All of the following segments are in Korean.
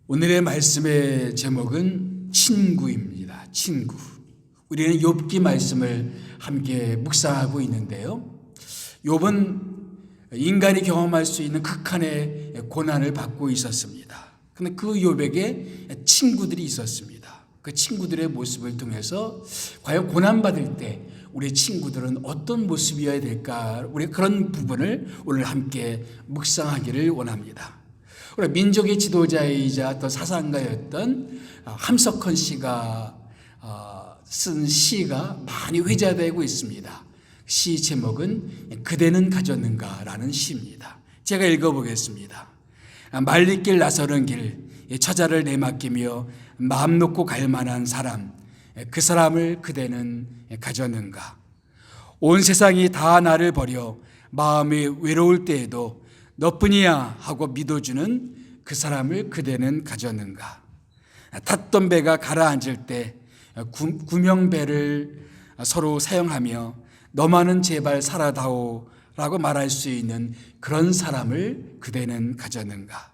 오늘의 말씀의 제목은 친구입니다. 친구. 우리는 욥기 말씀을 함께 묵상하고 있는데요. 욥은 인간이 경험할 수 있는 극한의 고난을 받고 있었습니다. 그런데 그 욥에게 친구들이 있었습니다. 그 친구들의 모습을 통해서 과연 고난받을 때 우리 친구들은 어떤 모습이어야 될까? 우리 그런 부분을 오늘 함께 묵상하기를 원합니다. 우리 민족의 지도자이자 또 사상가였던 함석헌 씨가 쓴 시가 많이 회자되고 있습니다. 시 제목은 그대는 가졌는가라는 시입니다. 제가 읽어보겠습니다. 말리길 나서는 길, 처자를 내맡기며 마음 놓고 갈 만한 사람, 그 사람을 그대는 가졌는가. 온 세상이 다 나를 버려 마음이 외로울 때에도 너뿐이야 하고 믿어주는 그 사람을 그대는 가졌는가. 탔던 배가 가라앉을 때 구명배를 서로 사용하며 너만은 제발 살아다오 라고 말할 수 있는 그런 사람을 그대는 가졌는가.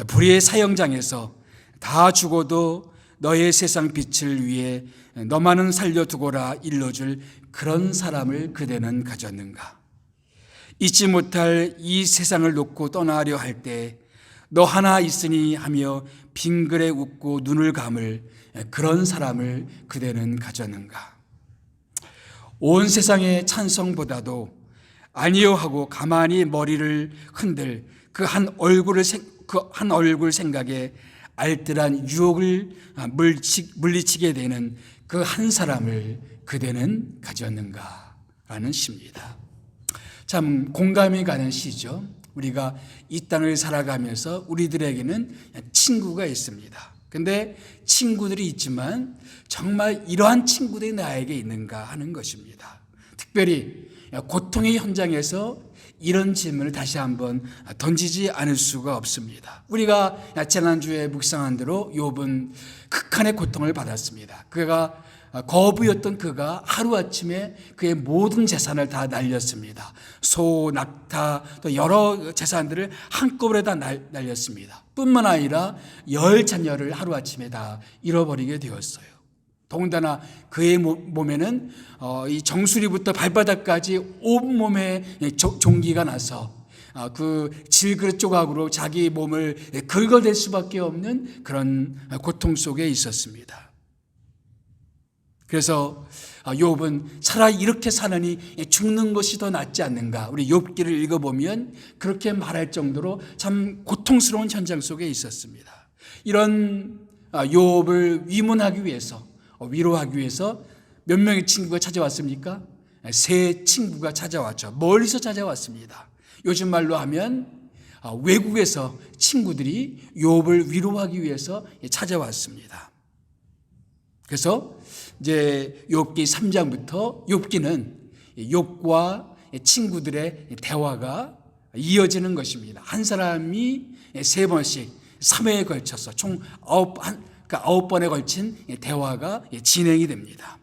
불의의 사형장에서 다 죽어도 너의 세상 빛을 위해 너만은 살려두고라 일러줄 그런 사람을 그대는 가졌는가. 잊지 못할 이 세상을 놓고 떠나려 할 때 너 하나 있으니 하며 빙그레 웃고 눈을 감을 그런 사람을 그대는 가졌는가. 온 세상의 찬성보다도 아니요 하고 가만히 머리를 흔들 그 한 얼굴 생각에 알뜰한 유혹을 물리치게 되는 그 한 사람을 그대는 가졌는가 라는 시입니다. 참 공감이 가는 시죠. 우리가 이 땅을 살아가면서 우리들에게는 친구가 있습니다. 근데 친구들이 있지만 정말 이러한 친구들이 나에게 있는가 하는 것입니다. 특별히 고통의 현장에서 이런 질문을 다시 한번 던지지 않을 수가 없습니다. 우리가 지난주에 묵상한 대로 욥은 극한의 고통을 받았습니다. 그가 거부였던 그가 하루아침에 그의 모든 재산을 다 날렸습니다. 소, 낙타, 또 여러 재산들을 한꺼번에 다 날렸습니다. 뿐만 아니라 10자녀를 하루아침에 다 잃어버리게 되었어요. 더군다나 그의 몸에는 이 정수리부터 발바닥까지 온몸에 종기가 나서 그 질그릇 조각으로 자기 몸을 긁어댈 수밖에 없는 그런 고통 속에 있었습니다. 그래서 욥은 차라리 이렇게 사느니 죽는 것이 더 낫지 않는가. 우리 욥기를 읽어보면 그렇게 말할 정도로 참 고통스러운 현장 속에 있었습니다. 이런 욥을 위문하기 위해서, 위로하기 위해서 몇 명의 친구가 찾아왔습니까? 세 친구가 찾아왔죠. 멀리서 찾아왔습니다. 요즘 말로 하면 외국에서 친구들이 욥을 위로하기 위해서 찾아왔습니다. 그래서 이제 욥기 3장부터 욥기는 욥과 친구들의 대화가 이어지는 것입니다. 한 사람이 세 번씩 3회에 걸쳐서 총 9번에 걸친 대화가 진행이 됩니다.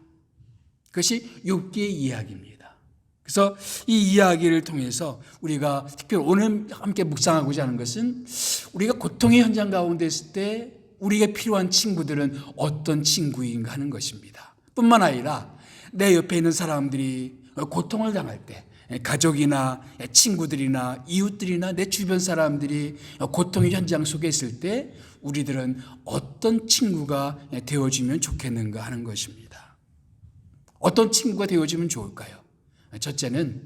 그것이 욥기의 이야기입니다. 그래서 이 이야기를 통해서 우리가 특별히 오늘 함께 묵상하고자 하는 것은 우리가 고통의 현장 가운데 있을 때 우리에게 필요한 친구들은 어떤 친구인가 하는 것입니다. 뿐만 아니라 내 옆에 있는 사람들이 고통을 당할 때 가족이나 친구들이나 이웃들이나 내 주변 사람들이 고통의 현장 속에 있을 때 우리들은 어떤 친구가 되어주면 좋겠는가 하는 것입니다. 어떤 친구가 되어주면 좋을까요? 첫째는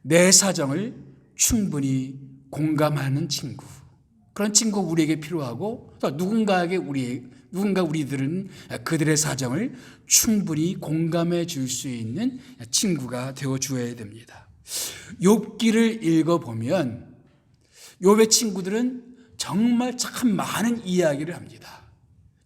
내 사정을 충분히 공감하는 친구. 그런 친구가 우리에게 필요하고 또 누군가 우리들은 그들의 사정을 충분히 공감해 줄 수 있는 친구가 되어 주어야 됩니다. 욥기를 읽어보면 욥의 친구들은 정말 참 많은 이야기를 합니다.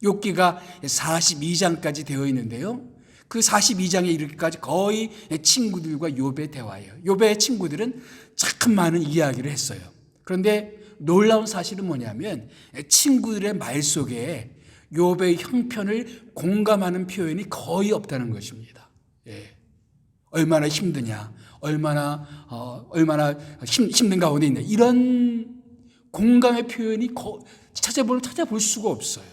욥기가 42장까지 되어 있는데요. 그 42장에 이르기까지 거의 친구들과 욥의 대화예요. 욥의 친구들은 참 많은 이야기를 했어요. 그런데 놀라운 사실은 뭐냐면 친구들의 말 속에 욥의 형편을 공감하는 표현이 거의 없다는 것입니다. 얼마나 힘드냐, 얼마나 힘든 가운데 있냐, 이런 공감의 표현이 찾아볼 수가 없어요.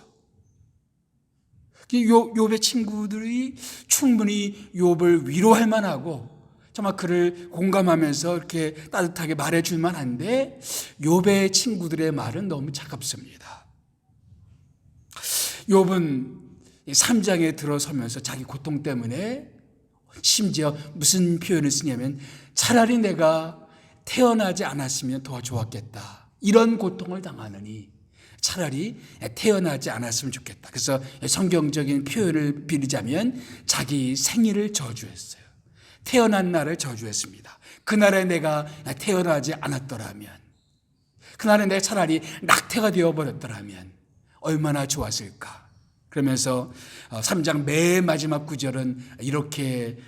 욥의 친구들이 충분히 욥을 위로할 만하고 정말 그를 공감하면서 이렇게 따뜻하게 말해줄 만한데 욥의 친구들의 말은 너무 차갑습니다. 욥은 3장에 들어서면서 자기 고통 때문에 심지어 무슨 표현을 쓰냐면 차라리 내가 태어나지 않았으면 더 좋았겠다. 이런 고통을 당하느니 차라리 태어나지 않았으면 좋겠다. 그래서 성경적인 표현을 빌리자면 자기 생일을 저주했어요. 태어난 날을 저주했습니다. 그날에 내가 태어나지 않았더라면, 그날에 내가 차라리 낙태가 되어버렸더라면 얼마나 좋았을까. 그러면서 3장 맨 마지막 구절은 이렇게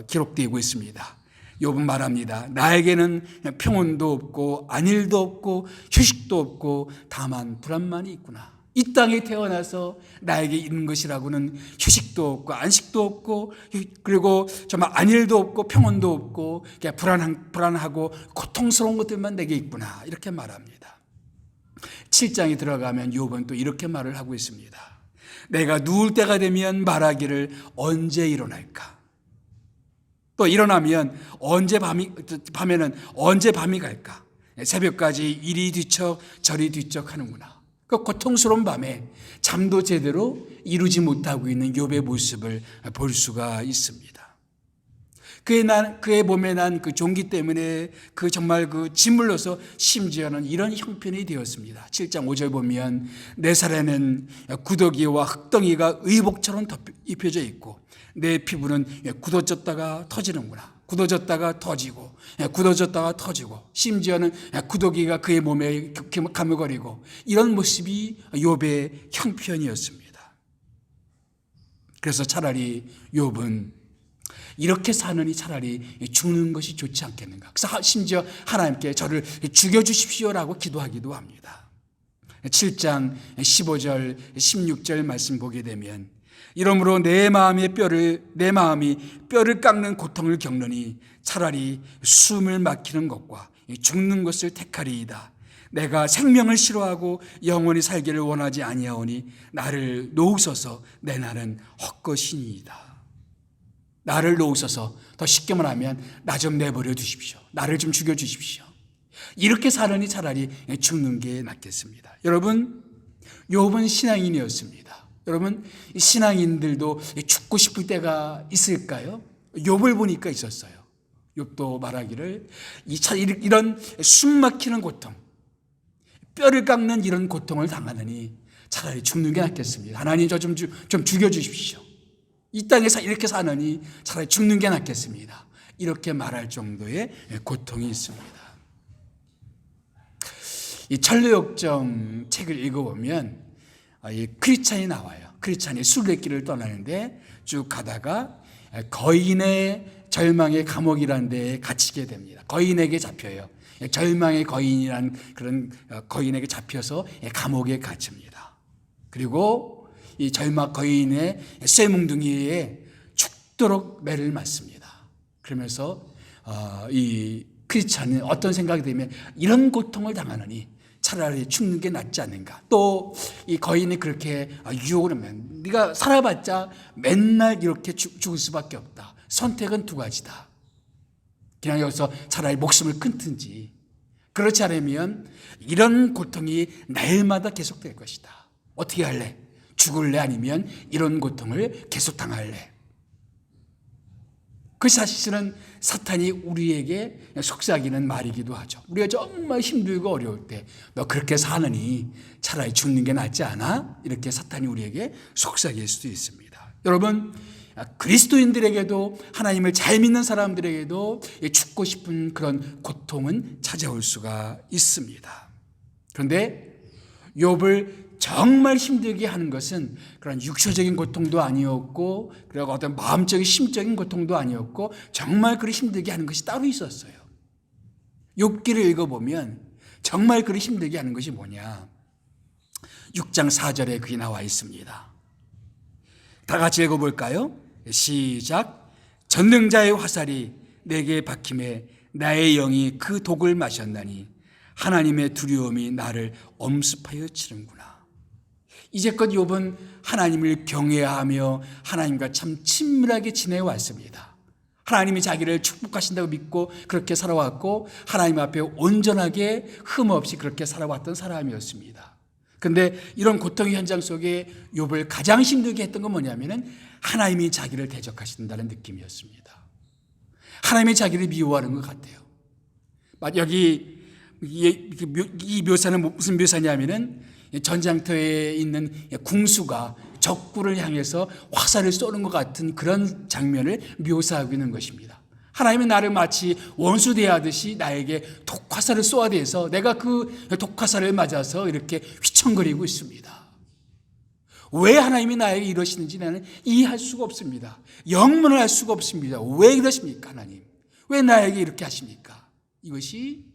기록되고 있습니다. 욥은 말합니다. 나에게는 평온도 없고 안일도 없고 휴식도 없고 다만 불안만이 있구나. 이 땅에 태어나서 나에게 있는 것이라고는 휴식도 없고 안식도 없고 그리고 정말 안일도 없고 평온도 없고 불안하고 고통스러운 것들만 내게 있구나. 이렇게 말합니다. 7장에 들어가면 욥은 또 이렇게 말을 하고 있습니다. 내가 누울 때가 되면 말하기를 언제 일어날까? 또 일어나면 밤에는 언제 밤이 갈까? 새벽까지 이리 뒤척 저리 뒤척 하는구나. 그 고통스러운 밤에 잠도 제대로 이루지 못하고 있는 욥의 모습을 볼 수가 있습니다. 그의 몸에 난 그 종기 때문에 정말 짓물러서 심지어는 이런 형편이 되었습니다. 7장 5절 보면 내 살에는 구더기와 흙덩이가 의복처럼 입혀져 있고 내 피부는 굳어졌다가 터지는구나. 굳어졌다가 터지고 굳어졌다가 터지고 심지어는 구더기가 그의 몸에 가물거리고 이런 모습이 욥의 형편이었습니다. 그래서 차라리 욥은 이렇게 사느니 차라리 죽는 것이 좋지 않겠는가. 그래서 심지어 하나님께 저를 죽여주십시오라고 기도하기도 합니다. 7장 15절 16절 말씀 보게 되면 이러므로 내 마음이 뼈를 깎는 고통을 겪느니 차라리 숨을 막히는 것과 죽는 것을 택하리이다. 내가 생명을 싫어하고 영원히 살기를 원하지 아니하오니 나를 놓으소서 내 날은 헛것이니이다. 나를 놓으소서, 더 쉽게 말하면 나 좀 내버려 두십시오. 나를 좀 죽여 주십시오. 이렇게 사느니 차라리 죽는 게 낫겠습니다. 여러분, 욥은 신앙인이었습니다. 여러분, 신앙인들도 죽고 싶을 때가 있을까요? 욥을 보니까 있었어요. 욥도 말하기를 이런 숨 막히는 고통, 뼈를 깎는 이런 고통을 당하느니 차라리 죽는 게 낫겠습니다. 하나님 저 좀 죽여 주십시오. 이 땅에서 이렇게 사느니 차라리 죽는 게 낫겠습니다. 이렇게 말할 정도의 고통이 있습니다. 이 천류역정 책을 읽어보면 이 크리스찬이 나와요. 크리스찬이 순례길을 떠나는데 쭉 가다가 거인의 절망의 감옥이라는 데에 갇히게 됩니다. 거인에게 잡혀요. 절망의 거인이라는 그런 거인에게 잡혀서 감옥에 갇힙니다. 그리고 이 절망 거인의 쇠뭉둥이에 죽도록 매를 맞습니다. 그러면서 이 크리스찬은 어떤 생각이 들면 이런 고통을 당하느니 차라리 죽는 게 낫지 않는가. 또 이 거인이 그렇게 유혹을 하면 네가 살아봤자 맨날 이렇게 죽을 수밖에 없다. 선택은 두 가지다. 그냥 여기서 차라리 목숨을 끊든지 그렇지 않으면 이런 고통이 날마다 계속될 것이다. 어떻게 할래? 죽을래? 아니면 이런 고통을 계속 당할래? 그 사실은 사탄이 우리에게 속삭이는 말이기도 하죠. 우리가 정말 힘들고 어려울 때 너 그렇게 사느니 차라리 죽는 게 낫지 않아? 이렇게 사탄이 우리에게 속삭일 수도 있습니다. 여러분, 그리스도인들에게도 하나님을 잘 믿는 사람들에게도 죽고 싶은 그런 고통은 찾아올 수가 있습니다. 그런데 욥을 정말 힘들게 하는 것은 그런 육체적인 고통도 아니었고 그리고 어떤 마음적인 심적인 고통도 아니었고 정말 그를 힘들게 하는 것이 따로 있었어요. 욥기를 읽어보면 정말 그를 힘들게 하는 것이 뭐냐. 6장 4절에 그게 나와 있습니다. 다 같이 읽어볼까요? 시작. 전능자의 화살이 내게 박힘에 나의 영이 그 독을 마셨나니 하나님의 두려움이 나를 엄습하여 치는구나. 이제껏 욥은 하나님을 경외하며 하나님과 참 친밀하게 지내왔습니다. 하나님이 자기를 축복하신다고 믿고 그렇게 살아왔고 하나님 앞에 온전하게 흠없이 그렇게 살아왔던 사람이었습니다. 그런데 이런 고통의 현장 속에 욥을 가장 힘들게 했던 건 뭐냐면은 하나님이 자기를 대적하신다는 느낌이었습니다. 하나님이 자기를 미워하는 것 같아요. 여기 이 묘사는 무슨 묘사냐면은 전장터에 있는 궁수가 적군을 향해서 화살을 쏘는 것 같은 그런 장면을 묘사하고 있는 것입니다. 하나님이 나를 마치 원수 대하듯이 나에게 독화살을 쏘아대서 내가 그 독화살을 맞아서 이렇게 휘청거리고 있습니다. 왜 하나님이 나에게 이러시는지 나는 이해할 수가 없습니다. 영문을 할 수가 없습니다. 왜 이러십니까, 하나님? 왜 나에게 이렇게 하십니까? 이것이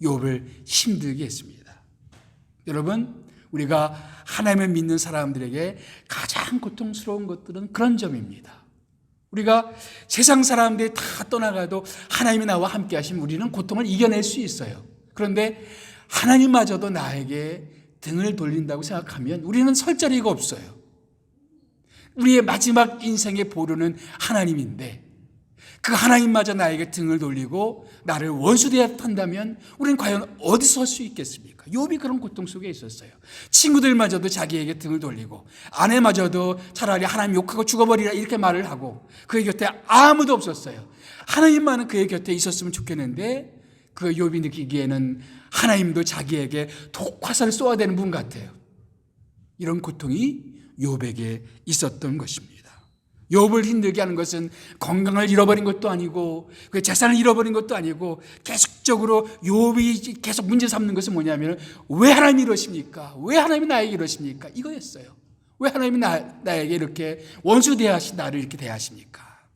욥을 힘들게 했습니다. 여러분, 우리가 하나님을 믿는 사람들에게 가장 고통스러운 것들은 그런 점입니다. 우리가 세상 사람들이 다 떠나가도 하나님이 나와 함께 하시면 우리는 고통을 이겨낼 수 있어요. 그런데 하나님마저도 나에게 등을 돌린다고 생각하면 우리는 설 자리가 없어요. 우리의 마지막 인생의 보루는 하나님인데 그 하나님마저 나에게 등을 돌리고 나를 원수 대합한다면 우리는 과연 어디서 설 수 있겠습니까? 욥이 그런 고통 속에 있었어요. 친구들마저도 자기에게 등을 돌리고 아내마저도 차라리 하나님 욕하고 죽어버리라 이렇게 말을 하고 그의 곁에 아무도 없었어요. 하나님만은 그의 곁에 있었으면 좋겠는데 그 욥이 느끼기에는 하나님도 자기에게 독화살을 쏘아야 되는 분 같아요. 이런 고통이 욥에게 있었던 것입니다. 욥을 힘들게 하는 것은 건강을 잃어버린 것도 아니고 그 재산을 잃어버린 것도 아니고 계속적으로 욥이 계속 문제 삼는 것은 뭐냐면 왜 하나님이 이러십니까? 왜 하나님이 나에게 이러십니까? 이거였어요. 왜 하나님이 나에게 이렇게 원수 대하시 나를 이렇게 대하십니까?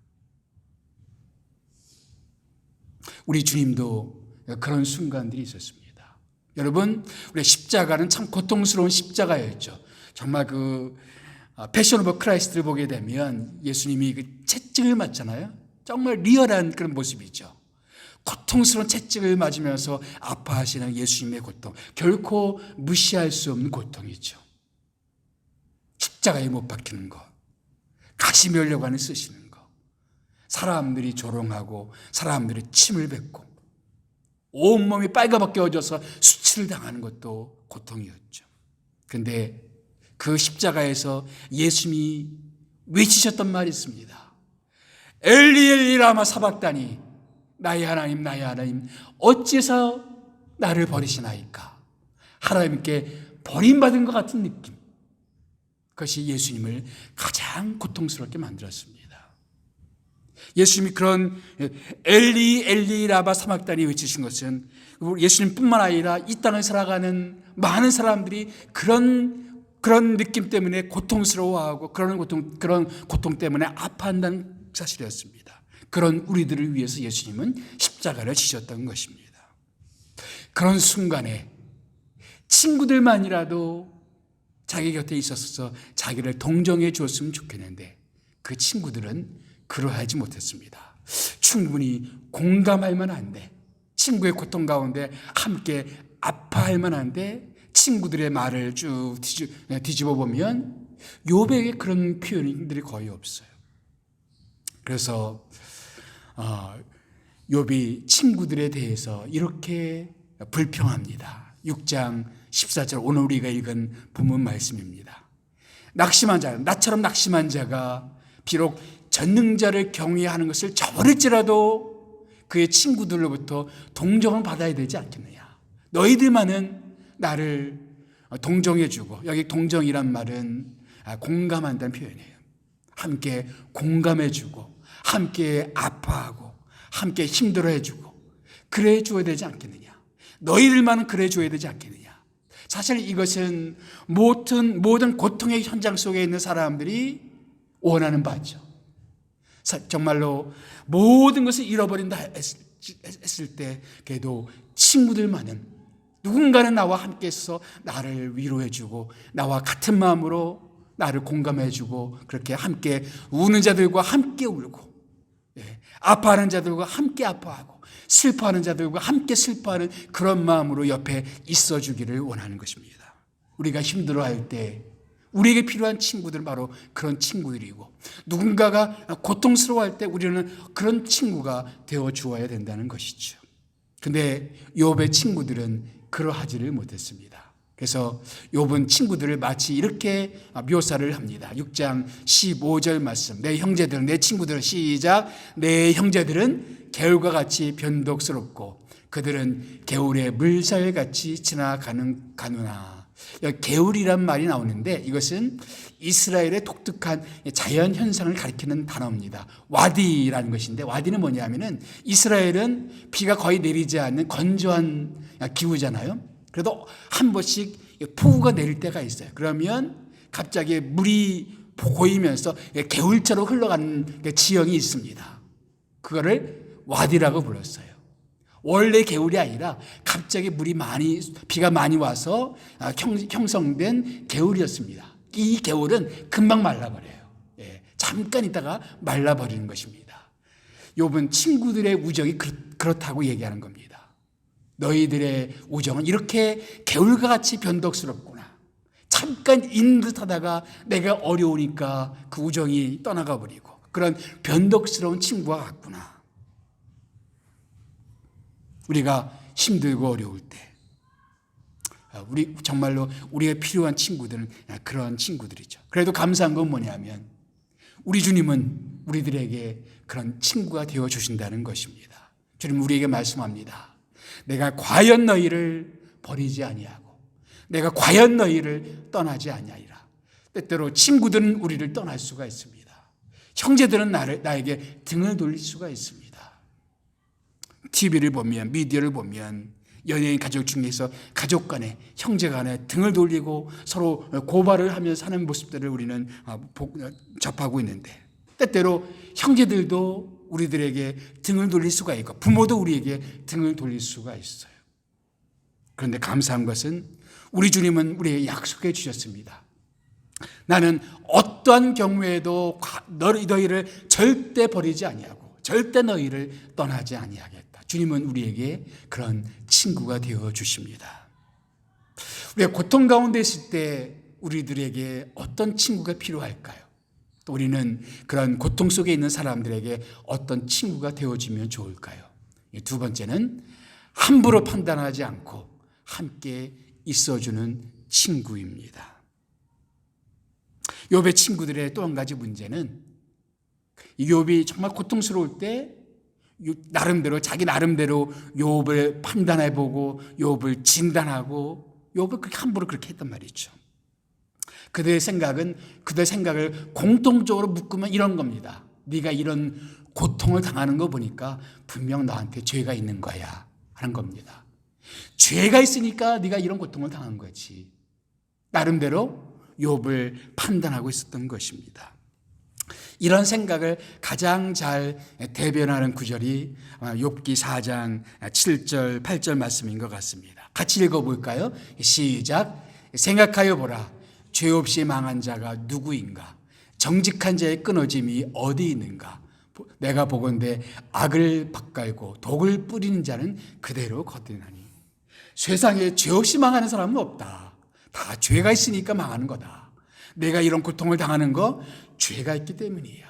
우리 주님도 그런 순간들이 있었습니다. 여러분, 우리 십자가는 참 고통스러운 십자가였죠. 정말 그 패션 오브 크라이스트를 보게 되면 예수님이 그 채찍을 맞잖아요. 정말 리얼한 그런 모습이죠. 고통스러운 채찍을 맞으면서 아파하시는 예수님의 고통, 결코 무시할 수 없는 고통이죠. 십자가에 못 박히는 것, 가시면류관을 쓰시는 것, 사람들이 조롱하고 사람들이 침을 뱉고 온몸이 빨갛게 어져서 수치를 당하는 것도 고통이었죠. 그런데 그 십자가에서 예수님이 외치셨던 말이 있습니다. 엘리 엘리 라마 사박다니, 나의 하나님 나의 하나님 어찌해서 나를 버리시나이까. 하나님께 버림받은 것 같은 느낌, 그것이 예수님을 가장 고통스럽게 만들었습니다. 예수님이 그런 엘리 엘리 라마 사박다니 외치신 것은 예수님뿐만 아니라 이 땅을 살아가는 많은 사람들이 그런 느낌 때문에 고통스러워하고 그런 고통 때문에 아파한다는 사실이었습니다. 그런 우리들을 위해서 예수님은 십자가를 지셨던 것입니다. 그런 순간에 친구들만이라도 자기 곁에 있어서 자기를 동정해 주었으면 좋겠는데 그 친구들은 그러하지 못했습니다. 충분히 공감할 만한데, 친구의 고통 가운데 함께 아파할 만한데 친구들의 말을 쭉 뒤집어 보면 욥에게 그런 표현들이 거의 없어요. 그래서 욥이 친구들에 대해서 이렇게 불평합니다. 6장 14절, 오늘 우리가 읽은 본문 말씀입니다. 낙심한 자, 나처럼 낙심한 자가 비록 전능자를 경외하는 것을 저버릴지라도 그의 친구들로부터 동정을 받아야 되지 않겠느냐. 너희들만은 나를 동정해주고, 여기 동정이란 말은 공감한다는 표현이에요. 함께 공감해주고 함께 아파하고 함께 힘들어해주고 그래 줘야 되지 않겠느냐. 너희들만은 그래 줘야 되지 않겠느냐. 사실 이것은 모든 고통의 현장 속에 있는 사람들이 원하는 바죠. 정말로 모든 것을 잃어버린다 했을 때 그래도 친구들만은 누군가는 나와 함께해서 나를 위로해주고 나와 같은 마음으로 나를 공감해주고 그렇게 함께 우는 자들과 함께 울고 아파하는 자들과 함께 아파하고 슬퍼하는 자들과 함께 슬퍼하는 그런 마음으로 옆에 있어 주기를 원하는 것입니다. 우리가 힘들어할 때 우리에게 필요한 친구들은 바로 그런 친구들이고, 누군가가 고통스러워할 때 우리는 그런 친구가 되어 주어야 된다는 것이죠. 근데 욥의 친구들은 그러하지를 못했습니다. 그래서 욥은 친구들을 마치 이렇게 묘사를 합니다. 6장 15절 말씀. 내 형제들은, 내 친구들은, 시작. 내 형제들은 개울과 같이 변덕스럽고 그들은 개울의 물살같이 지나가느나. 개울이란 말이 나오는데 이것은 이스라엘의 독특한 자연 현상을 가리키는 단어입니다. 와디라는 것인데, 와디는 뭐냐면은 이스라엘은 비가 거의 내리지 않는 건조한 기후잖아요. 그래도 한 번씩 폭우가 내릴 때가 있어요. 그러면 갑자기 물이 고이면서 개울처럼 흘러가는 지형이 있습니다. 그거를 와디라고 불렀어요. 원래 개울이 아니라 갑자기 비가 많이 와서 형성된 개울이었습니다. 이 개울은 금방 말라버려요. 잠깐 있다가 말라버리는 것입니다. 욥은 친구들의 우정이 그렇다고 얘기하는 겁니다. 너희들의 우정은 이렇게 개울과 같이 변덕스럽구나. 잠깐 있는 듯 하다가 내가 어려우니까 그 우정이 떠나가 버리고 그런 변덕스러운 친구와 같구나. 우리가 힘들고 어려울 때 정말로 우리가 필요한 친구들은 그런 친구들이죠. 그래도 감사한 건 뭐냐면 우리 주님은 우리들에게 그런 친구가 되어 주신다는 것입니다. 주님 우리에게 말씀합니다. 내가 과연 너희를 버리지 아니하고 내가 과연 너희를 떠나지 아니하리라. 때때로 친구들은 우리를 떠날 수가 있습니다. 형제들은 나에게 등을 돌릴 수가 있습니다. TV를 보면, 미디어를 보면 연예인 가족 중에서 가족 간에, 형제 간에 등을 돌리고 서로 고발을 하면서 사는 모습들을 우리는 접하고 있는데, 때때로 형제들도 우리들에게 등을 돌릴 수가 있고 부모도 우리에게 등을 돌릴 수가 있어요. 그런데 감사한 것은 우리 주님은 우리에게 약속해 주셨습니다. 나는 어떠한 경우에도 너희를 절대 버리지 아니하고 절대 너희를 떠나지 아니하겠다. 주님은 우리에게 그런 친구가 되어 주십니다. 우리가 고통 가운데 있을 때 우리들에게 어떤 친구가 필요할까요? 또 우리는 그런 고통 속에 있는 사람들에게 어떤 친구가 되어주면 좋을까요? 두 번째는 함부로 판단하지 않고 함께 있어주는 친구입니다. 욥의 친구들의 또 한 가지 문제는 욥이 정말 고통스러울 때 자기 나름대로 욥을 판단해보고 욥을 진단하고 욥을 그렇게 함부로 그렇게 했단 말이죠. 그들의 생각을 공통적으로 묶으면 이런 겁니다. 네가 이런 고통을 당하는 거 보니까 분명 너한테 죄가 있는 거야 하는 겁니다. 죄가 있으니까 네가 이런 고통을 당한 거지. 나름대로 욥을 판단하고 있었던 것입니다. 이런 생각을 가장 잘 대변하는 구절이 욥기 4장 7절 8절 말씀인 것 같습니다. 같이 읽어볼까요? 시작. 생각하여 보라. 죄 없이 망한 자가 누구인가? 정직한 자의 끊어짐이 어디 있는가? 내가 보건대 악을 밭갈고 독을 뿌리는 자는 그대로 거듭나니. 세상에 죄 없이 망하는 사람은 없다. 다 죄가 있으니까 망하는 거다. 내가 이런 고통을 당하는 거 죄가 있기 때문이야.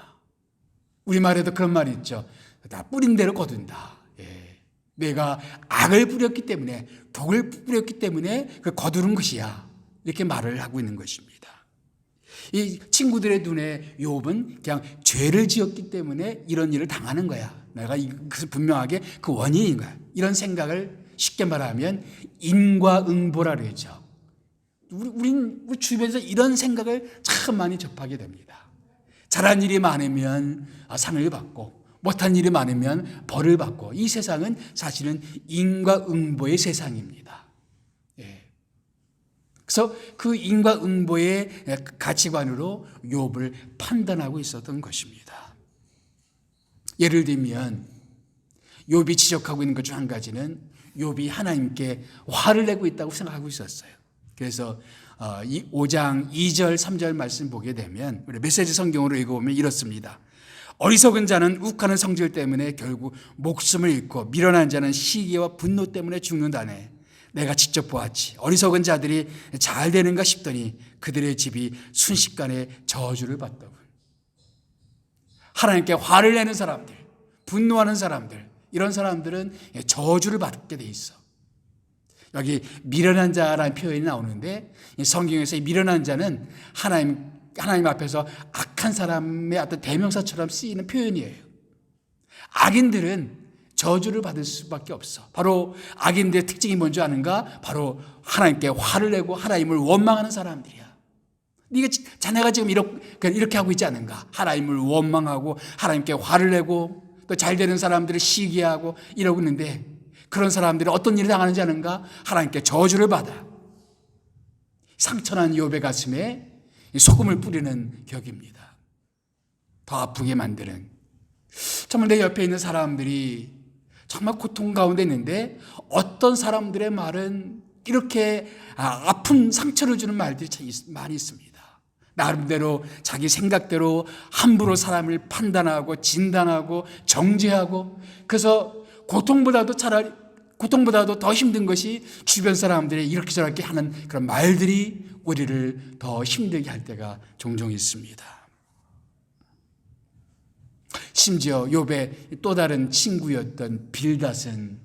우리말에도 그런 말이 있죠. 다 뿌린 대로 거둔다. 내가 악을 뿌렸기 때문에, 독을 뿌렸기 때문에 그 거두는 것이야. 이렇게 말을 하고 있는 것입니다. 이 친구들의 눈에 욥은 그냥 죄를 지었기 때문에 이런 일을 당하는 거야. 내가 그것을 분명하게 그 원인인 거야. 이런 생각을 쉽게 말하면 인과응보라 그러죠. 우리 주변에서 이런 생각을 참 많이 접하게 됩니다. 잘한 일이 많으면 상을 받고 못한 일이 많으면 벌을 받고, 이 세상은 사실은 인과응보의 세상입니다. 그래서 그 인과응보의 가치관으로 욥을 판단하고 있었던 것입니다. 예를 들면 욥이 지적하고 있는 것 중 한 가지는 욥이 하나님께 화를 내고 있다고 생각하고 있었어요. 그래서 5장 2절 3절 말씀 보게 되면 우리 메시지 성경으로 읽어보면 이렇습니다. 어리석은 자는 욱하는 성질 때문에 결국 목숨을 잃고 미련한 자는 시기와 분노 때문에 죽는다네. 내가 직접 보았지. 어리석은 자들이 잘 되는가 싶더니 그들의 집이 순식간에 저주를 받더군. 하나님께 화를 내는 사람들, 분노하는 사람들, 이런 사람들은 저주를 받게 돼 있어. 여기 미련한 자라는 표현이 나오는데 성경에서 이 미련한 자는 하나님 앞에서 악한 사람의 어떤 대명사처럼 쓰이는 표현이에요. 악인들은 저주를 받을 수밖에 없어. 바로 악인들의 특징이 뭔지 아는가? 바로 하나님께 화를 내고 하나님을 원망하는 사람들이야. 자네가 지금 이렇게 하고 있지 않은가? 하나님을 원망하고 하나님께 화를 내고 또 잘 되는 사람들을 시기하고 이러고 있는데, 그런 사람들이 어떤 일을 당하는지 아는가? 하나님께 저주를 받아. 상처난 욥의 가슴에 소금을 뿌리는 격입니다. 더 아프게 만드는. 정말 내 옆에 있는 사람들이 정말 고통 가운데 있는데 어떤 사람들의 말은 이렇게 아픈 상처를 주는 말들이 참 많이 있습니다. 나름대로 자기 생각대로 함부로 사람을 판단하고 진단하고 정죄하고, 그래서 고통보다도 더 힘든 것이 주변 사람들이 이렇게 저렇게 하는 그런 말들이 우리를 더 힘들게 할 때가 종종 있습니다. 심지어 욥의 또 다른 친구였던 빌닷은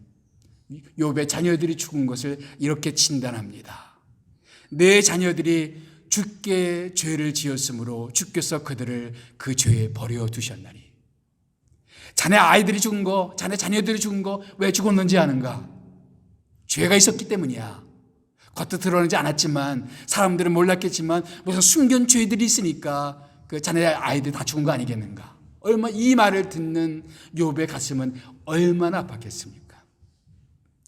욥의 자녀들이 죽은 것을 이렇게 진단합니다. 내 자녀들이 주께 죄를 지었으므로 주께서 그들을 그 죄에 버려두셨나니. 자네 아이들이 죽은 거, 자네 자녀들이 죽은 거 왜 죽었는지 아는가? 죄가 있었기 때문이야. 겉으로 드러나지 않았지만, 사람들은 몰랐겠지만 무슨 숨긴 죄들이 있으니까 그 자네 아이들 다 죽은 거 아니겠는가? 이 말을 듣는 욥의 가슴은 얼마나 아팠겠습니까?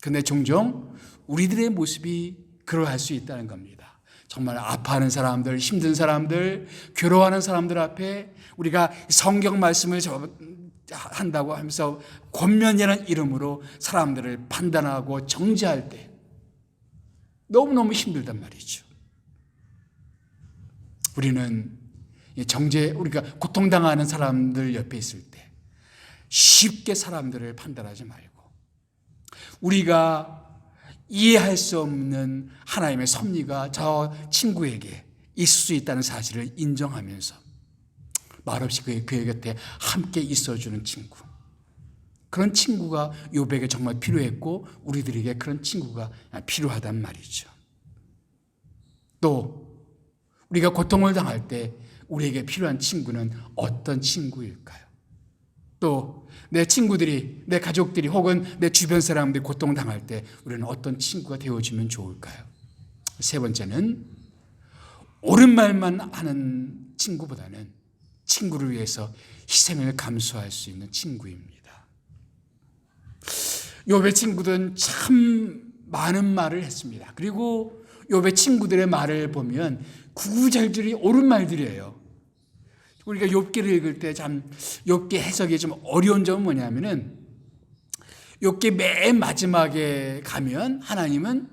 그런데 종종 우리들의 모습이 그러할 수 있다는 겁니다. 정말 아파하는 사람들, 힘든 사람들, 괴로워하는 사람들 앞에 우리가 성경 말씀을 한다고 하면서 권면이라는 이름으로 사람들을 판단하고 정죄할 때 너무너무 힘들단 말이죠. 우리는 우리가 고통당하는 사람들 옆에 있을 때 쉽게 사람들을 판단하지 말고, 우리가 이해할 수 없는 하나님의 섭리가 저 친구에게 있을 수 있다는 사실을 인정하면서 말없이 그의 곁에 함께 있어주는 친구, 그런 친구가 욥에게 정말 필요했고 우리들에게 그런 친구가 필요하단 말이죠. 또 우리가 고통을 당할 때 우리에게 필요한 친구는 어떤 친구일까요? 또 내 친구들이, 내 가족들이 혹은 내 주변 사람들이 고통당할 때 우리는 어떤 친구가 되어주면 좋을까요? 세 번째는 옳은 말만 하는 친구보다는 친구를 위해서 희생을 감수할 수 있는 친구입니다. 욥의 친구들은 참 많은 말을 했습니다. 그리고 욥의 친구들의 말을 보면 구구절절이 옳은 말들이에요. 우리가 욥기를 읽을 때 참 욥기 해석이 좀 어려운 점은 뭐냐면은, 욥기 맨 마지막에 가면 하나님은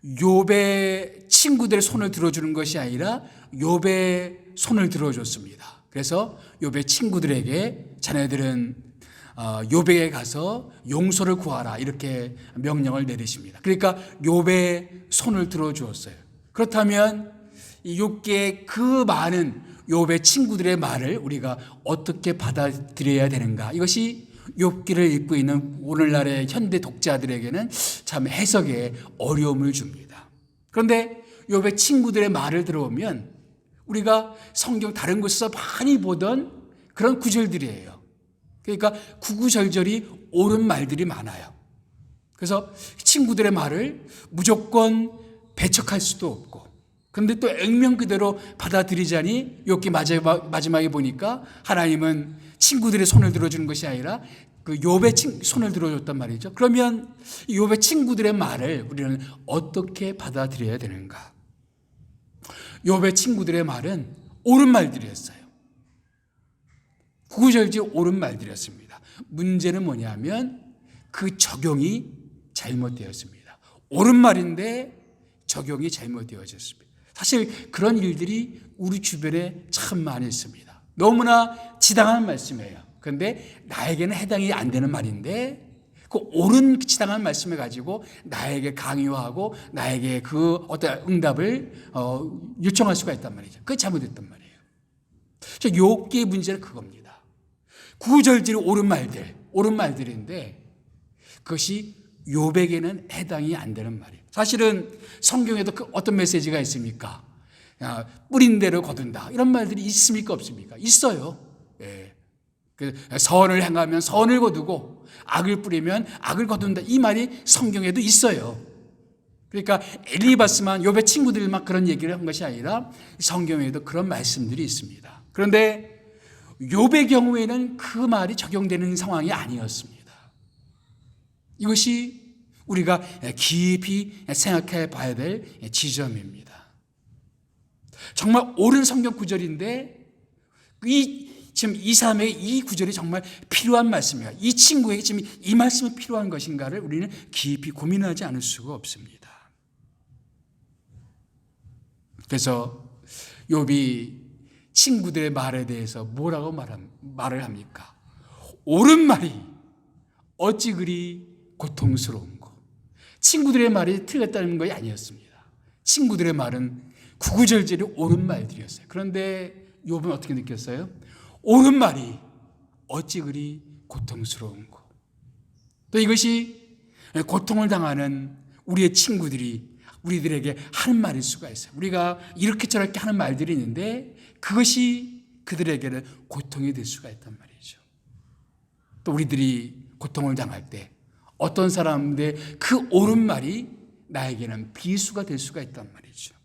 욥의 친구들의 손을 들어주는 것이 아니라 욥의 손을 들어줬습니다. 그래서 욥의 친구들에게 자네들은 욥에게 가서 용서를 구하라, 이렇게 명령을 내리십니다. 그러니까 욥의 손을 들어주었어요. 그렇다면 이 욥기의 그 많은 욥의 친구들의 말을 우리가 어떻게 받아들여야 되는가? 이것이 욥기를 읽고 있는 오늘날의 현대 독자들에게는 참 해석에 어려움을 줍니다. 그런데 욥의 친구들의 말을 들어보면 우리가 성경 다른 곳에서 많이 보던 그런 구절들이에요. 그러니까 구구절절이 옳은 말들이 많아요. 그래서 친구들의 말을 무조건 배척할 수도 없고, 그런데 또 액면 그대로 받아들이자니 욥기 마지막에 보니까 하나님은 친구들의 손을 들어주는 것이 아니라 그 욥의 손을 들어줬단 말이죠. 그러면 욥의 친구들의 말을 우리는 어떻게 받아들여야 되는가? 욥의 친구들의 말은 옳은 말들이었어요. 구구절절 옳은 말들이었습니다. 문제는 뭐냐면 그 적용이 잘못되었습니다. 옳은 말인데 적용이 잘못되어졌습니다. 사실 그런 일들이 우리 주변에 참 많이 있습니다. 너무나 지당한 말씀이에요. 그런데 나에게는 해당이 안 되는 말인데 그 옳은 지당한 말씀을 가지고 나에게 강요하고 나에게 그 어떤 응답을 요청할 수가 있단 말이죠. 그게 잘못됐단 말이에요. 욥기의 문제는 그겁니다. 구절들이 옳은 말들인데 그것이 욥에게는 해당이 안 되는 말이에요. 사실은 성경에도 그 어떤 메시지가 있습니까? 뿌린 대로 거둔다. 이런 말들이 있습니까? 없습니까? 있어요. 예. 선을 행하면 선을 거두고 악을 뿌리면 악을 거둔다. 이 말이 성경에도 있어요. 그러니까 엘리바스만 욥의 친구들만 그런 얘기를 한 것이 아니라 성경에도 그런 말씀들이 있습니다. 그런데 욥의 경우에는 그 말이 적용되는 상황이 아니었습니다. 이것이 우리가 깊이 생각해 봐야 될 지점입니다. 정말 옳은 성경 구절인데 지금 이 사람에게 이 구절이 정말 필요한 말씀이야. 이 친구에게 지금 이 말씀이 필요한 것인가를 우리는 깊이 고민하지 않을 수가 없습니다. 그래서 욥이 친구들의 말에 대해서 뭐라고 말을 합니까? 옳은 말이 어찌 그리 고통스러운고. 친구들의 말이 틀렸다는 것이 아니었습니다. 친구들의 말은 구구절절이 옳은 말들이었어요. 그런데 욥은 어떻게 느꼈어요? 옳은 말이 어찌 그리 고통스러운고. 또 이것이 고통을 당하는 우리의 친구들이 우리들에게 하는 말일 수가 있어요. 우리가 이렇게 저렇게 하는 말들이 있는데 그것이 그들에게는 고통이 될 수가 있단 말이죠. 또 우리들이 고통을 당할 때 어떤 사람들의 그 옳은 말이 나에게는 비수가 될 수가 있단 말이죠.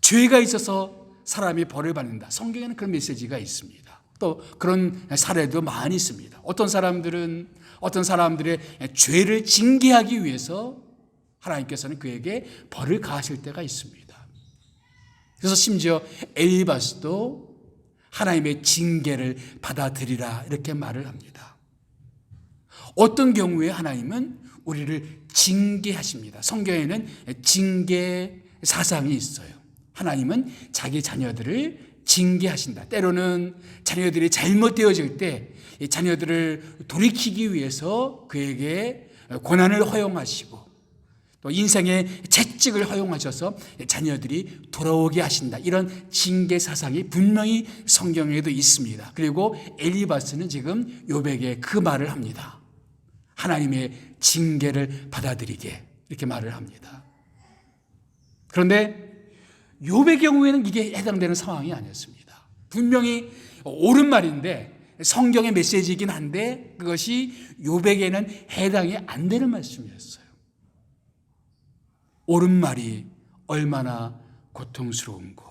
죄가 있어서 사람이 벌을 받는다. 성경에는 그런 메시지가 있습니다. 또 그런 사례도 많이 있습니다. 어떤 사람들은 어떤 사람들의 죄를 징계하기 위해서 하나님께서는 그에게 벌을 가하실 때가 있습니다. 그래서 심지어 엘리바스도 하나님의 징계를 받아들이라 이렇게 말을 합니다. 어떤 경우에 하나님은 우리를 징계하십니다. 성경에는 징계 사상이 있어요. 하나님은 자기 자녀들을 징계하신다. 때로는 자녀들이 잘못되어질 때 자녀들을 돌이키기 위해서 그에게 고난을 허용하시고 또 인생의 채찍을 허용하셔서 자녀들이 돌아오게 하신다. 이런 징계 사상이 분명히 성경에도 있습니다. 그리고 엘리바스는 지금 욥에게 그 말을 합니다. 하나님의 징계를 받아들이게 이렇게 말을 합니다. 그런데 욥의 경우에는 이게 해당되는 상황이 아니었습니다. 분명히 옳은 말인데 성경의 메시지이긴 한데 그것이 욥에게는 해당이 안 되는 말씀이었어요. 옳은 말이 얼마나 고통스러운고.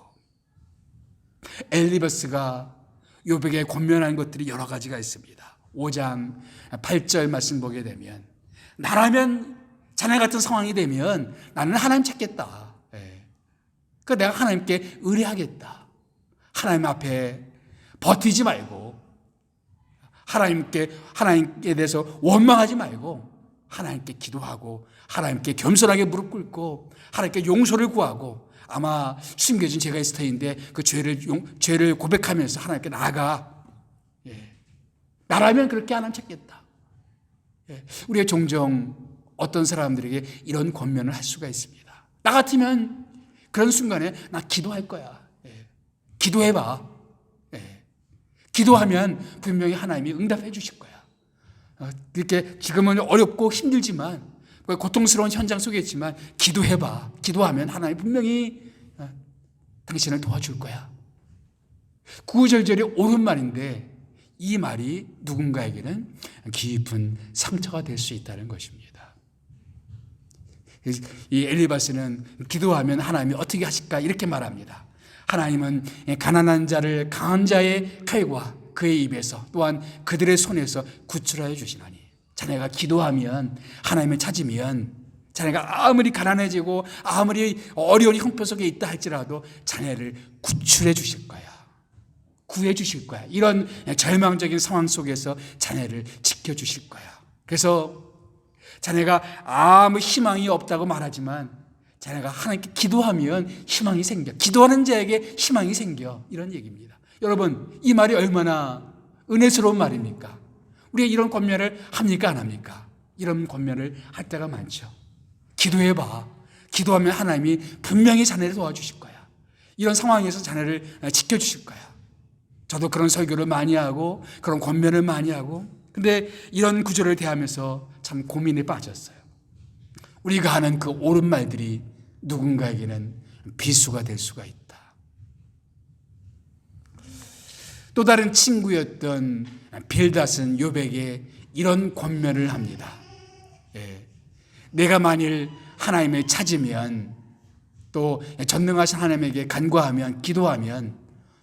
엘리바스가 욥에게 권면한 것들이 여러 가지가 있습니다. 5장 8절 말씀 보게 되면 나라면 자네 같은 상황이 되면 나는 하나님 찾겠다. 그러니까 내가 하나님께 의뢰하겠다. 하나님 앞에 버티지 말고 하나님께 대해서 원망하지 말고 하나님께 기도하고 하나님께 겸손하게 무릎 꿇고 하나님께 용서를 구하고 아마 숨겨진 죄가 있을 터인데 그 죄를 고백하면서 하나님께 나아가. 나라면 그렇게 하나님 찾겠다. 우리가 종종 어떤 사람들에게 이런 권면을 할 수가 있습니다. 나 같으면 그런 순간에 나 기도할 거야. 기도해봐. 기도하면 분명히 하나님이 응답해 주실 거야. 이렇게 지금은 어렵고 힘들지만 고통스러운 현장 속에 있지만 기도해봐. 기도하면 하나님이 분명히 당신을 도와줄 거야. 구구절절이 옳은 말인데 이 말이 누군가에게는 깊은 상처가 될 수 있다는 것입니다. 이 엘리바스는 기도하면 하나님이 어떻게 하실까 이렇게 말합니다. 하나님은 가난한 자를 강한 자의 칼과 그의 입에서 또한 그들의 손에서 구출하여 주시나니 자네가 기도하면 하나님을 찾으면 자네가 아무리 가난해지고 아무리 어려운 형편 속에 있다 할지라도 자네를 구출해 주실 거야. 구해 주실 거야. 이런 절망적인 상황 속에서 자네를 지켜주실 거야. 그래서 자네가 아무 희망이 없다고 말하지만 자네가 하나님께 기도하면 희망이 생겨. 기도하는 자에게 희망이 생겨. 이런 얘기입니다. 여러분, 이 말이 얼마나 은혜스러운 말입니까? 우리가 이런 권면을 합니까? 안 합니까? 이런 권면을 할 때가 많죠. 기도해봐. 기도하면 하나님이 분명히 자네를 도와주실 거야. 이런 상황에서 자네를 지켜주실 거야. 저도 그런 설교를 많이 하고 그런 권면을 많이 하고, 근데 이런 구절을 대하면서 참 고민에 빠졌어요. 우리가 하는 그 옳은 말들이 누군가에게는 비수가 될 수가 있다. 또 다른 친구였던 빌닷은 욥에게 이런 권면을 합니다. 내가 만일 하나님을 찾으면, 또 전능하신 하나님에게 간구하면, 기도하면,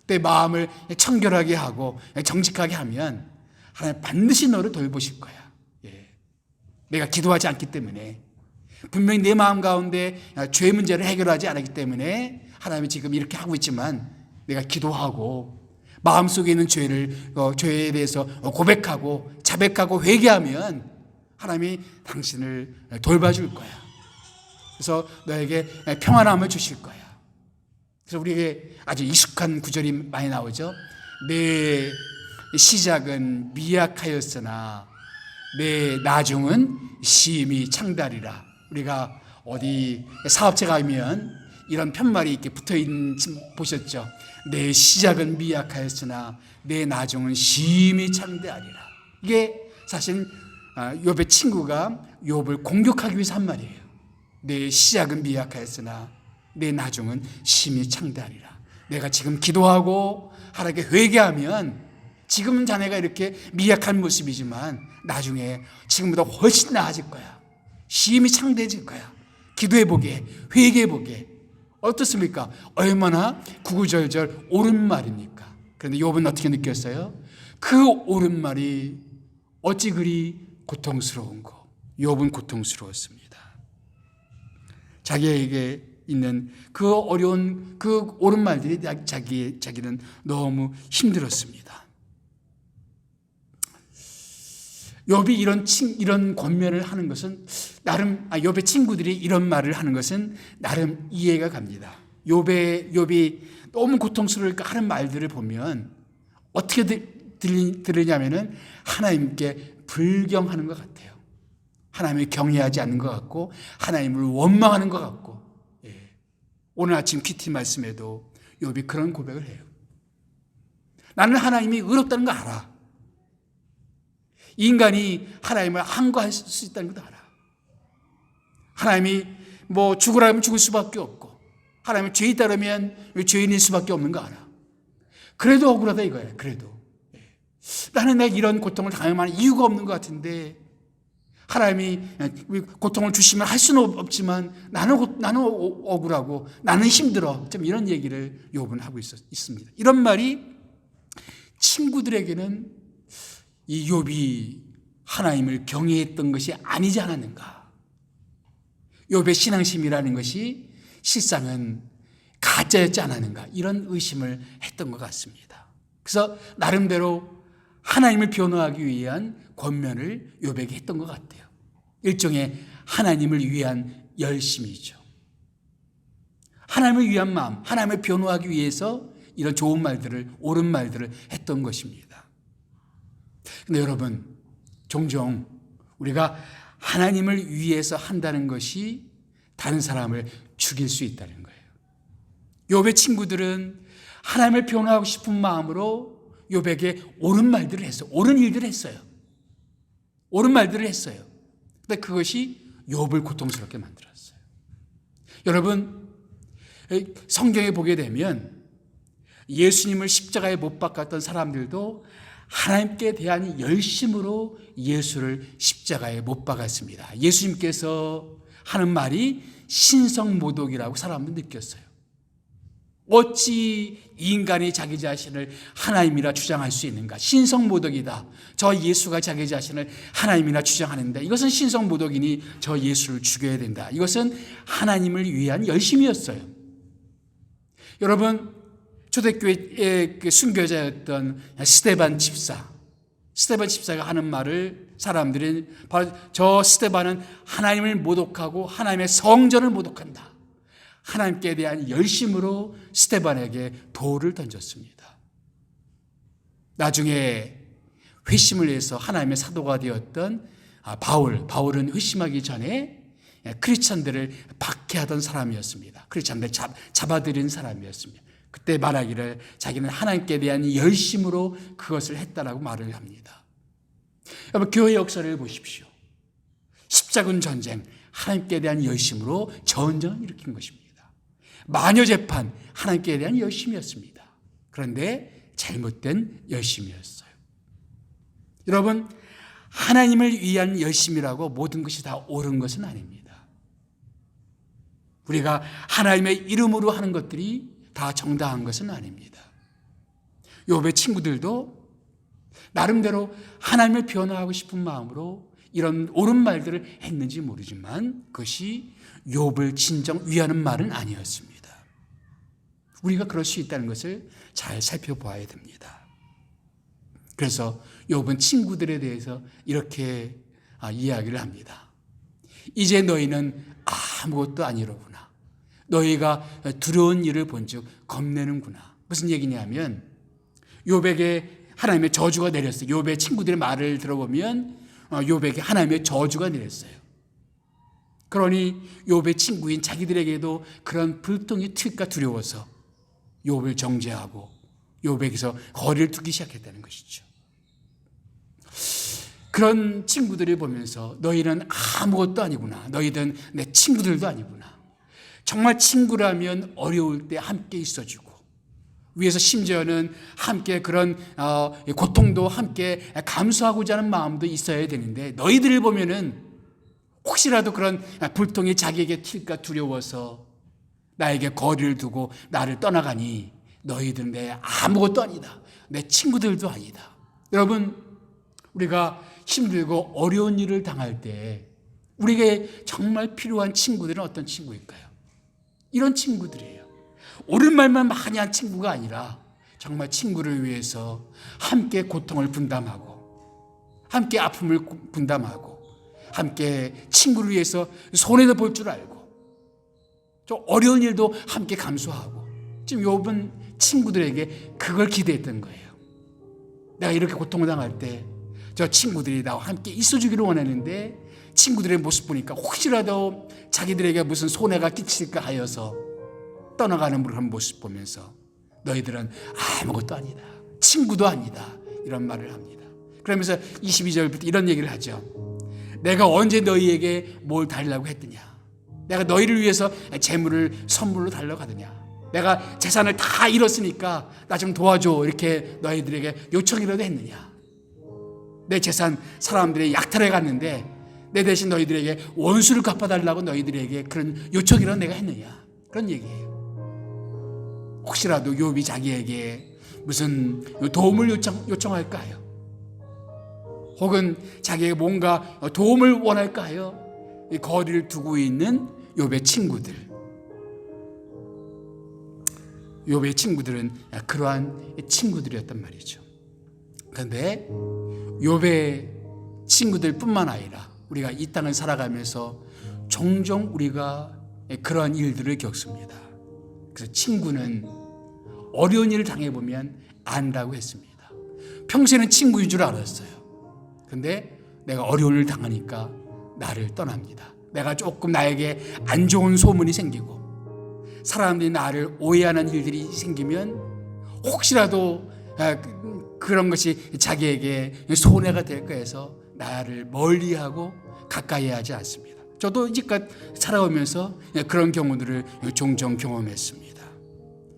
내 마음을 청결하게 하고 정직하게 하면 하나님 반드시 너를 돌보실 거야. 내가 기도하지 않기 때문에, 분명히 내 마음 가운데 죄 문제를 해결하지 않았기 때문에 하나님이 지금 이렇게 하고 있지만, 내가 기도하고 마음속에 있는 죄에 대해서 고백하고 자백하고 회개하면 하나님이 당신을 돌봐줄 거야. 그래서 너에게 평안함을 주실 거야. 그래서 우리에게 아주 익숙한 구절이 많이 나오죠. 내 시작은 미약하였으나 내 나중은 심히 창대하리라. 우리가 어디 사업체 가면 이런 편말이 이렇게 붙어있는 보셨죠? 내 시작은 미약하였으나 내 나중은 심히 창대하리라. 이게 사실 욥의 친구가 욥을 공격하기 위해서 한 말이에요. 내 시작은 미약하였으나 내 나중은 심히 창대하리라. 내가 지금 기도하고 하나님께 회개하면 지금은 자네가 이렇게 미약한 모습이지만 나중에 지금보다 훨씬 나아질 거야. 심히 창대해질 거야. 기도해보게, 회개해보게. 어떻습니까? 얼마나 구구절절 옳은 말입니까? 그런데 욥은 어떻게 느꼈어요? 그 옳은 말이 어찌 그리 고통스러운고. 욥은 고통스러웠습니다. 자기에게 있는 그 어려운 그 옳은 말들이 자기는 너무 힘들었습니다. 욥이 이런 권면을 하는 것은 욥의 친구들이 이런 말을 하는 것은 나름 이해가 갑니다. 욥이 너무 고통스러울까 하는 말들을 보면 어떻게 들으냐면은 하나님께 불경하는 것 같아요. 하나님을 경외하지 않는 것 같고 하나님을 원망하는 것 같고. 오늘 아침 큐티 말씀에도 욥이 그런 고백을 해요. 나는 하나님이 의롭다는 거 알아. 인간이 하나님을 항거할 수 있다는 것도 알아. 하나님이 죽으라 하면 죽을 수밖에 없고, 하나님이 죄에 따르면 죄인일 수밖에 없는 거 알아. 그래도 억울하다 이거야. 그래도 나는 내가 이런 고통을 당할 만한 이유가 없는 것 같은데 하나님이 고통을 주시면 할 수는 없지만 나는 억울하고 나는 힘들어. 좀 이런 얘기를 욥은 하고 있습니다. 이런 말이 친구들에게는 이 욥이 하나님을 경외했던 것이 아니지 않았는가. 욥의 신앙심이라는 것이 실상은 가짜였지 않았는가. 이런 의심을 했던 것 같습니다. 그래서 나름대로 하나님을 변호하기 위한 권면을 욥에게 했던 것 같아요. 일종의 하나님을 위한 열심이죠. 하나님을 위한 마음, 하나님을 변호하기 위해서 이런 좋은 말들을, 옳은 말들을 했던 것입니다. 근데 여러분, 종종 우리가 하나님을 위해서 한다는 것이 다른 사람을 죽일 수 있다는 거예요. 욥의 친구들은 하나님을 변호하고 싶은 마음으로 욥에게 옳은 말들을 했어요. 옳은 일들을 했어요. 옳은 말들을 했어요. 근데 그것이 욥을 고통스럽게 만들었어요. 여러분, 성경에 보게 되면 예수님을 십자가에 못 박았던 사람들도 하나님께 대한 열심으로 예수를 십자가에 못 박았습니다. 예수님께서 하는 말이 신성모독이라고 사람들은 느꼈어요. 어찌 인간이 자기 자신을 하나님이라 주장할 수 있는가? 신성모독이다. 저 예수가 자기 자신을 하나님이라 주장하는데 이것은 신성모독이니 저 예수를 죽여야 된다. 이것은 하나님을 위한 열심이었어요. 여러분, 초대교회의 순교자였던 스데반 집사가 하는 말을 사람들이 바로 저 스데반은 하나님을 모독하고 하나님의 성전을 모독한다. 하나님께 대한 열심으로 스데반에게 돌을 던졌습니다. 나중에 회심을 해서 하나님의 사도가 되었던 바울은 회심하기 전에 크리스천들을 박해하던 사람이었습니다. 크리스천들 잡아들인 사람이었습니다. 그때 말하기를 자기는 하나님께 대한 열심으로 그것을 했다라고 말을 합니다. 여러분, 교회 역사를 보십시오. 십자군 전쟁, 하나님께 대한 열심으로 전쟁을 일으킨 것입니다. 마녀 재판, 하나님께 대한 열심이었습니다. 그런데 잘못된 열심이었어요. 여러분, 하나님을 위한 열심이라고 모든 것이 다 옳은 것은 아닙니다. 우리가 하나님의 이름으로 하는 것들이 다 정당한 것은 아닙니다. 욥의 친구들도 나름대로 하나님을 변화하고 싶은 마음으로 이런 옳은 말들을 했는지 모르지만 그것이 욥을 진정 위하는 말은 아니었습니다. 우리가 그럴 수 있다는 것을 잘 살펴봐야 됩니다. 그래서 욥은 친구들에 대해서 이렇게 이야기를 합니다. 이제 너희는 아무것도 아니로구나. 너희가 두려운 일을 본즉 겁내는구나. 무슨 얘기냐면 욥에게 하나님의 저주가 내렸어요. 욥의 친구들의 말을 들어보면 욥에게 하나님의 저주가 내렸어요. 그러니 욥의 친구인 자기들에게도 그런 불똥이 튈까 두려워서 욥을 정죄하고 욥에게서 거리를 두기 시작했다는 것이죠. 그런 친구들이 보면서 너희는 아무것도 아니구나. 너희는 내 친구들도 아니구나. 정말 친구라면 어려울 때 함께 있어주고 위에서 심지어는 함께 그런 고통도 함께 감수하고자 하는 마음도 있어야 되는데 너희들을 보면은 혹시라도 그런 불통이 자기에게 튈까 두려워서 나에게 거리를 두고 나를 떠나가니 너희들은 내 아무것도 아니다. 내 친구들도 아니다. 여러분, 우리가 힘들고 어려운 일을 당할 때 우리에게 정말 필요한 친구들은 어떤 친구일까요? 이런 친구들이에요. 옳은 말만 많이 한 친구가 아니라 정말 친구를 위해서 함께 고통을 분담하고 함께 아픔을 분담하고 함께 친구를 위해서 손해도 볼 줄 알고 좀 어려운 일도 함께 감수하고 지금 욥은 친구들에게 그걸 기대했던 거예요. 내가 이렇게 고통을 당할 때 저 친구들이 나와 함께 있어주기를 원하는데 친구들의 모습 보니까 혹시라도 자기들에게 무슨 손해가 끼칠까 하여서 떠나가는 그런 모습 보면서 너희들은 아무것도 아니다. 친구도 아니다. 이런 말을 합니다. 그러면서 22절부터 이런 얘기를 하죠. 내가 언제 너희에게 뭘 달라고 했더냐. 내가 너희를 위해서 재물을 선물로 달라고 하더냐. 내가 재산을 다 잃었으니까 나 좀 도와줘. 이렇게 너희들에게 요청이라도 했느냐. 내 재산 사람들이 약탈해 갔는데 내 대신 너희들에게 원수를 갚아달라고 너희들에게 그런 요청이라도 내가 했느냐. 그런 얘기예요. 혹시라도 욥이 자기에게 무슨 도움을 요청할까요? 혹은 자기에게 뭔가 도움을 원할까요? 이 거리를 두고 있는 욥의 친구들. 욥의 친구들은 그러한 친구들이었단 말이죠. 그런데 욥의 친구들뿐만 아니라 우리가 이 땅을 살아가면서 종종 우리가 그러한 일들을 겪습니다. 그래서 친구는 어려운 일을 당해보면 안다고 했습니다. 평소에는 친구인 줄 알았어요. 근데 내가 어려운 일을 당하니까 나를 떠납니다. 내가 조금 나에게 안 좋은 소문이 생기고 사람들이 나를 오해하는 일들이 생기면 혹시라도 그런 것이 자기에게 손해가 될까 해서 나를 멀리하고 가까이 하지 않습니다. 저도 이제껏 살아오면서 그런 경우들을 종종 경험했습니다.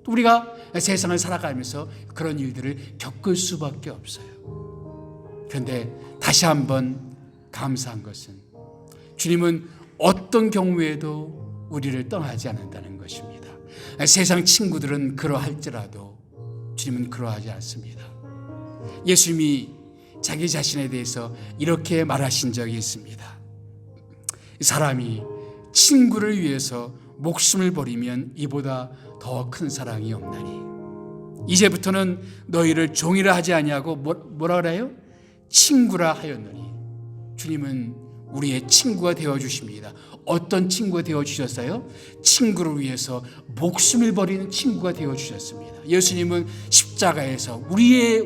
또 우리가 세상을 살아가면서 그런 일들을 겪을 수밖에 없어요. 그런데 다시 한번 감사한 것은 주님은 어떤 경우에도 우리를 떠나지 않는다는 것입니다. 세상 친구들은 그러할지라도 주님은 그러하지 않습니다. 예수님이 자기 자신에 대해서 이렇게 말하신 적이 있습니다. 사람이 친구를 위해서 목숨을 버리면 이보다 더 큰 사랑이 없나니 이제부터는 너희를 종이라 하지 아니하고 뭐라 그래요? 친구라 하였노니 주님은 우리의 친구가 되어주십니다. 어떤 친구가 되어주셨어요? 친구를 위해서 목숨을 버리는 친구가 되어주셨습니다. 예수님은 십자가에서 우리의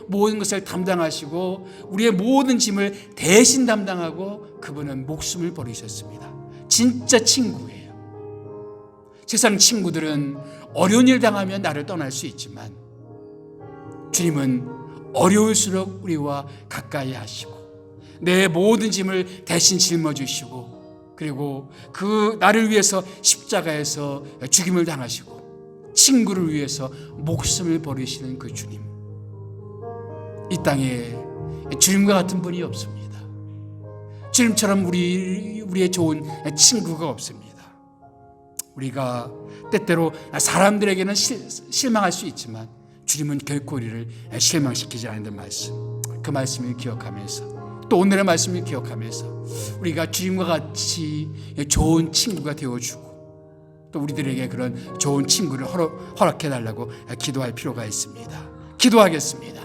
모든 것을 담당하시고 우리의 모든 짐을 대신 담당하고 그분은 목숨을 버리셨습니다. 진짜 친구예요. 세상 친구들은 어려운 일 당하면 나를 떠날 수 있지만 주님은 어려울수록 우리와 가까이 하시고 내 모든 짐을 대신 짊어지시고 그리고 그 나를 위해서 십자가에서 죽임을 당하시고 친구를 위해서 목숨을 버리시는 그 주님. 이 땅에 주님과 같은 분이 없습니다. 주님처럼 우리의 좋은 친구가 없습니다. 우리가 때때로 사람들에게는 실망할 수 있지만 주님은 결코 우리를 실망시키지 않는 말씀. 그 말씀을 기억하면서 또 오늘의 말씀을 기억하면서 우리가 주님과 같이 좋은 친구가 되어주고 또 우리들에게 그런 좋은 친구를 허락해달라고 기도할 필요가 있습니다. 기도하겠습니다.